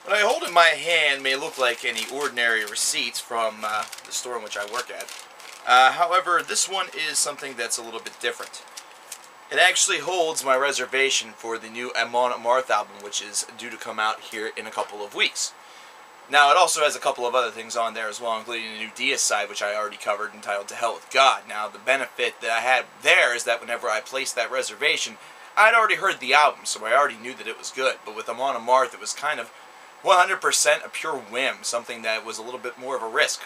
What I hold in my hand may look like any ordinary receipts from the store in which I work at. However, this one is something that's a little bit different. It actually holds my reservation for the new Amon Amarth album, which is due to come out here in a couple of weeks. Now, it also has a couple of other things on there as well, including the new Dia side, which I already covered, entitled To Hell With God. Now, the benefit that I had there is that whenever I placed that reservation, I'd already heard the album, so I already knew that it was good. But with Amon Amarth, it was kind of 100% a pure whim, something that was a little bit more of a risk.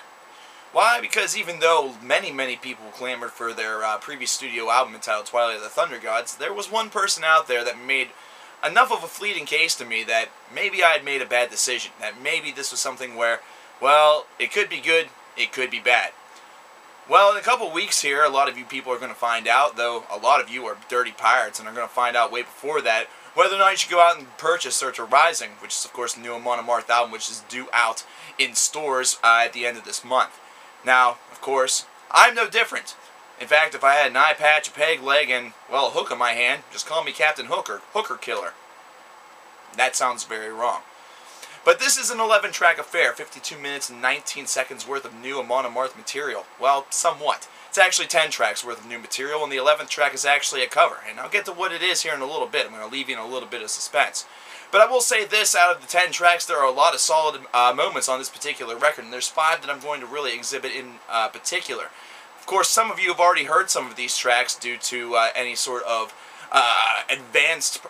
Why? Because even though many people clamored for their previous studio album entitled Twilight of the Thunder Gods, there was one person out there that made enough of a fleeting case to me that maybe I had made a bad decision, that maybe this was something where, well, it could be good, it could be bad. Well, in a couple weeks here, a lot of you people are going to find out, though a lot of you are dirty pirates and are going to find out way before that, whether or not you should go out and purchase Surtur Rising, which is, of course, the new Amon Amarth album, which is due out in stores at the end of this month. Now, of course, I'm no different. In fact, if I had an eye patch, a peg leg, and, well, a hook in my hand, just call me Captain Hooker, Hooker Killer. That sounds very wrong. But this is an 11-track affair, 52 minutes and 19 seconds worth of new Amon Amarth material. Well, somewhat. It's actually 10 tracks worth of new material, and the 11th track is actually a cover. And I'll get to what it is here in a little bit. I'm going to leave you in a little bit of suspense. But I will say this, out of the 10 tracks, there are a lot of solid moments on this particular record, and there's 5 that I'm going to really exhibit in particular. Of course, some of you have already heard some of these tracks due to any sort of advanced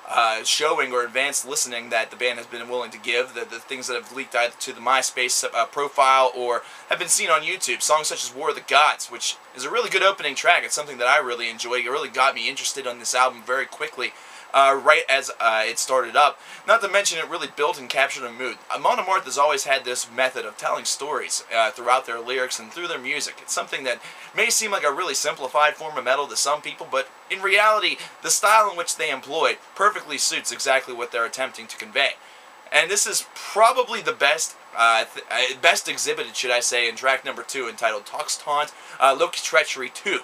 showing or advanced listening that the band has been willing to give, the things that have leaked either to the MySpace profile or have been seen on YouTube. Songs such as War of the Gods, which is a really good opening track. It's something that I really enjoy. It really got me interested on this album very quickly. Right as it started up. Not to mention it really built and captured a mood. Amon Amarth has always had this method of telling stories throughout their lyrics and through their music. It's something that may seem like a really simplified form of metal to some people, but in reality, the style in which they employ perfectly suits exactly what they're attempting to convey. And this is probably the best exhibited, should I say, in track number 2, entitled Talks Taunt, Loki Treachery 2.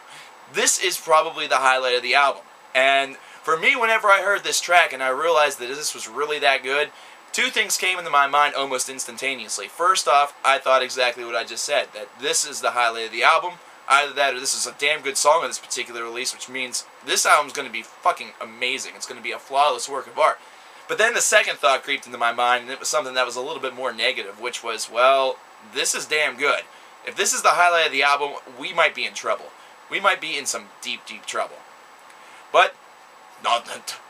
This is probably the highlight of the album. And for me, whenever I heard this track and I realized that this was really that good, 2 things came into my mind almost instantaneously. First off, I thought exactly what I just said, that this is the highlight of the album. Either that or this is a damn good song on this particular release, which means this album's going to be fucking amazing. It's going to be a flawless work of art. But then the second thought creeped into my mind, and it was something that was a little bit more negative, which was, well, this is damn good. If this is the highlight of the album, we might be in trouble. We might be in some deep trouble. But no,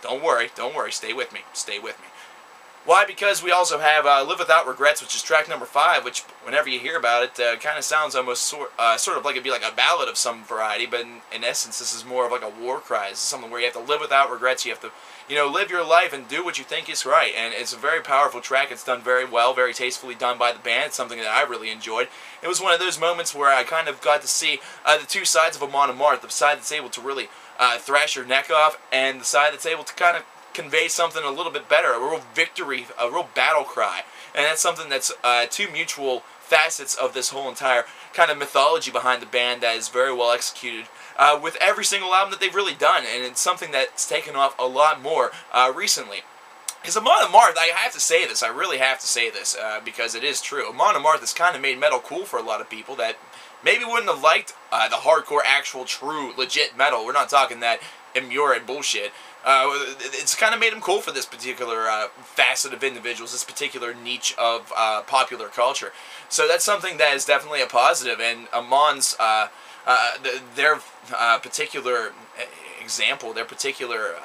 don't worry, stay with me, Why? Because we also have Live Without Regrets, which is track number 5, which, whenever you hear about it, kind of sounds almost sort of like it'd be like a ballad of some variety, but in essence, this is more of like a war cry. This is something where you have to live without regrets, you have to, live your life and do what you think is right, and it's a very powerful track. It's done very well, very tastefully done by the band. It's something that I really enjoyed. It was one of those moments where I kind of got to see the 2 sides of Amon Amarth, the side that's able to really thrash your neck off, and the side that's able to kind of convey something a little bit better, a real victory, a real battle cry. And that's something that's 2 mutual facets of this whole entire kind of mythology behind the band that is very well executed with every single album that they've really done, and it's something that's taken off a lot more recently. Because Amon Amarth, I have to say this, I really have to say this, because it is true. Amon Amarth has kind of made metal cool for a lot of people that maybe wouldn't have liked the hardcore, actual, true, legit metal. We're not talking that imure and bullshit. It's kind of made them cool for this particular facet of individuals, this particular niche of popular culture. So that's something that is definitely a positive, and Amon's, their particular example, their particular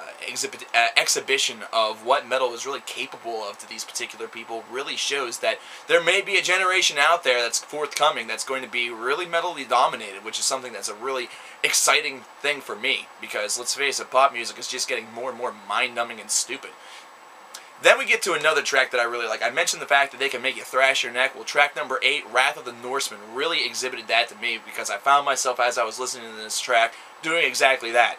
exhibition of what metal is really capable of to these particular people really shows that there may be a generation out there that's forthcoming that's going to be really metally dominated, which is something that's a really exciting thing for me, because let's face it, pop music is just getting more and more mind-numbing and stupid. Then we get to another track that I really like. I mentioned the fact that they can make you thrash your neck. Well, track number 8, Wrath of the Norseman, really exhibited that to me, because I found myself, as I was listening to this track, doing exactly that.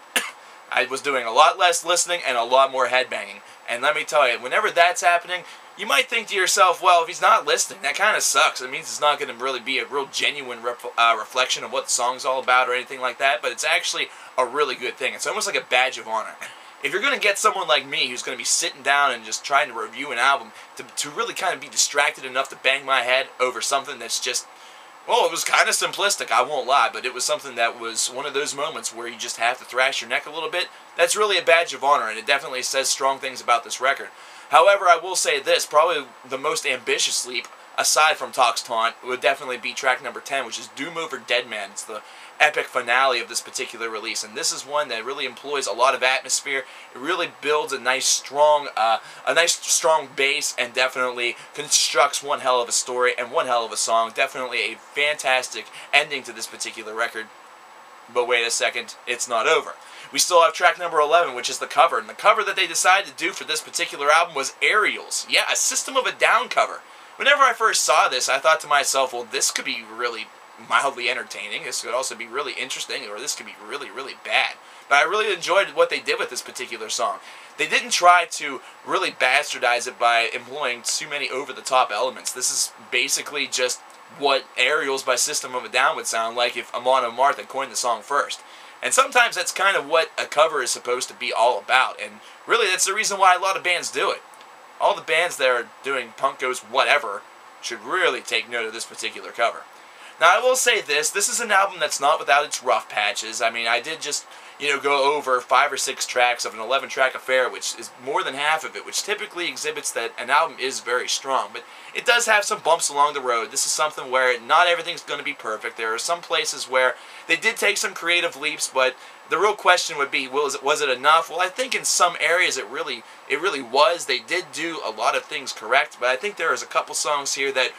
I was doing a lot less listening and a lot more headbanging. And let me tell you, whenever that's happening, you might think to yourself, well, if he's not listening, that kind of sucks. It means it's not going to really be a real genuine reflection of what the song's all about or anything like that, but it's actually a really good thing. It's almost like a badge of honor. if you're going to get someone like me who's going to be sitting down and just trying to review an album to really kind of be distracted enough to bang my head over something that's just, well, it was kind of simplistic, I won't lie, but it was something that was one of those moments where you just have to thrash your neck a little bit, that's really a badge of honor, and it definitely says strong things about this record. However, I will say this, probably the most ambitious leap, aside from Talk's Taunt, would definitely be track number 10, which is Doom Over Dead Man. It's the epic finale of this particular release, and this is one that really employs a lot of atmosphere. It really builds a nice strong base, and definitely constructs one hell of a story and one hell of a song. Definitely a fantastic ending to this particular record. But wait a second, it's not over. We still have track number 11, which is the cover, and the cover that they decided to do for this particular album was Aerials. Yeah, a System of a Down cover. Whenever I first saw this, I thought to myself, well, this could be really mildly entertaining, this could also be really interesting, or this could be really, really bad. But I really enjoyed what they did with this particular song. They didn't try to really bastardize it by employing too many over-the-top elements. This is basically just what Aerials by System of a Down would sound like if Amon Amarth had coined the song first. And sometimes that's kind of what a cover is supposed to be all about, and really that's the reason why a lot of bands do it. All the bands that are doing punk goes whatever should really take note of this particular cover. Now, I will say this is an album that's not without its rough patches. I mean, I did just, go over 5 or 6 tracks of an 11-track affair, which is more than half of it, which typically exhibits that an album is very strong. But it does have some bumps along the road. This is something where not everything's going to be perfect. There are some places where they did take some creative leaps, but the real question would be, was it enough? Well, I think in some areas it really was. They did do a lot of things correct, but I think there is a couple songs here that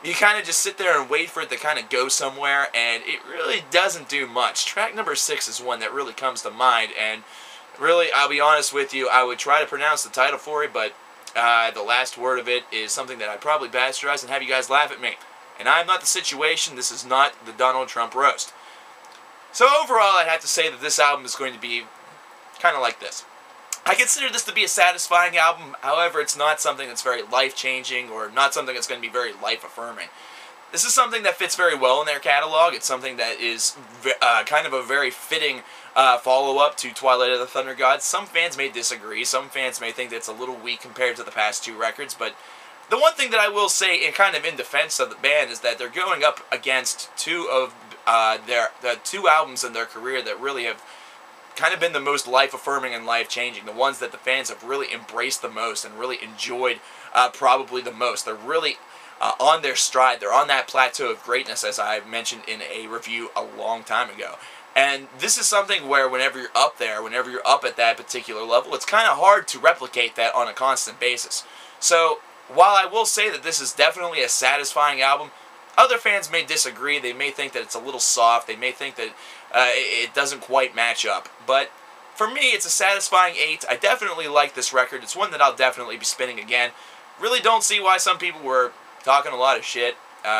you kind of just sit there and wait for it to kind of go somewhere, and it really doesn't do much. Track number 6 is one that really comes to mind, and really, I'll be honest with you, I would try to pronounce the title for it, but the last word of it is something that I'd probably bastardize and have you guys laugh at me. And I'm not the situation. This is not the Donald Trump roast. So overall, I'd have to say that this album is going to be kind of like this. I consider this to be a satisfying album, however, it's not something that's very life-changing or not something that's going to be very life-affirming. This is something that fits very well in their catalog. It's something that is kind of a very fitting follow-up to Twilight of the Thunder Gods. Some fans may disagree. Some fans may think that it's a little weak compared to the past 2 records, but the one thing that I will say, in kind of in defense of the band, is that they're going up against 2 of the 2 albums in their career that really have kind of been the most life-affirming and life-changing, the ones that the fans have really embraced the most and really enjoyed probably the most. They're really on their stride. They're on that plateau of greatness, as I mentioned in a review a long time ago. And this is something where whenever you're up there, whenever you're up at that particular level, it's kind of hard to replicate that on a constant basis. So, while I will say that this is definitely a satisfying album, other fans may disagree. They may think that it's a little soft. They may think that it doesn't quite match up. But for me, it's a satisfying 8. I definitely like this record. It's one that I'll definitely be spinning again. Really don't see why some people were talking a lot of shit,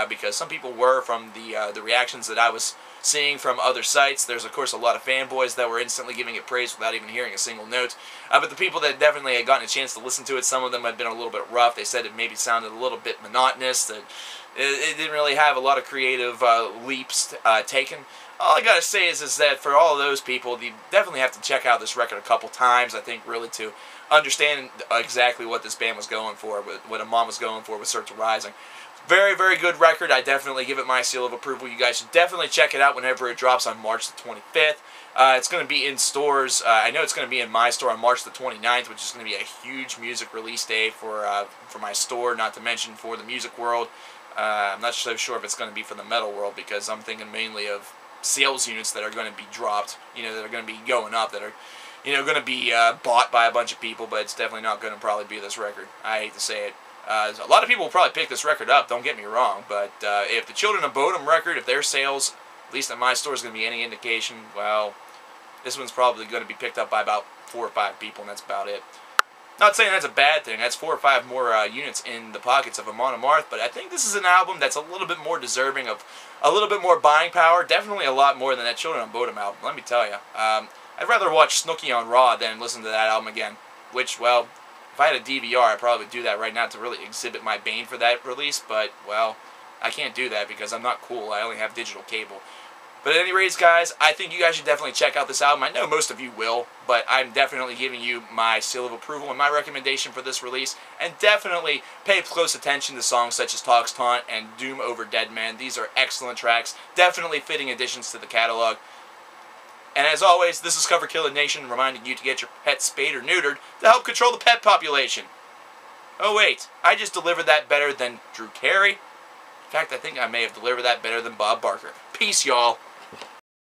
because some people were from the reactions that I was seeing from other sites. There's, of course, a lot of fanboys that were instantly giving it praise without even hearing a single note. But the people that definitely had gotten a chance to listen to it, some of them had been a little bit rough. They said it maybe sounded a little bit monotonous, that it didn't really have a lot of creative leaps taken. All I gotta say is that for all of those people, you definitely have to check out this record a couple times, I think, really to understand exactly what this band was going for, what Amon was going for with Surtur Rising. Very, very good record. I definitely give it my seal of approval. You guys should definitely check it out whenever it drops on March the 25th. It's going to be in stores. I know it's going to be in my store on March the 29th, which is going to be a huge music release day for my store, not to mention for the music world. I'm not so sure if it's going to be for the metal world, because I'm thinking mainly of sales units that are going to be dropped, that are going to be going up, that are, going to be bought by a bunch of people, but it's definitely not going to probably be this record. I hate to say it. A lot of people will probably pick this record up, don't get me wrong, but if the Children of Bodom record, if their sales, at least at my store, is going to be any indication, well, this one's probably going to be picked up by about 4 or 5 people, and that's about it. Not saying that's a bad thing. That's 4 or 5 more units in the pockets of Amon Amarth, but I think this is an album that's a little bit more deserving of a little bit more buying power. Definitely a lot more than that Children of Bodom album, let me tell you. I'd rather watch Snooki on Raw than listen to that album again, which, well, if I had a DVR, I'd probably do that right now to really exhibit my bane for that release, but, well, I can't do that because I'm not cool. I only have digital cable. But But at any rate, guys, I think you guys should definitely check out this album. I know most of you will, but I'm definitely giving you my seal of approval and my recommendation for this release. And definitely pay close attention to songs such as Talks Taunt and Doom Over Dead Man. These are excellent tracks, definitely fitting additions to the catalog. And as always, this is coverkillernation reminding you to get your pet spayed or neutered to help control the pet population. Oh wait, I just delivered that better than Drew Carey. In fact, I think I may have delivered that better than Bob Barker. Peace, y'all.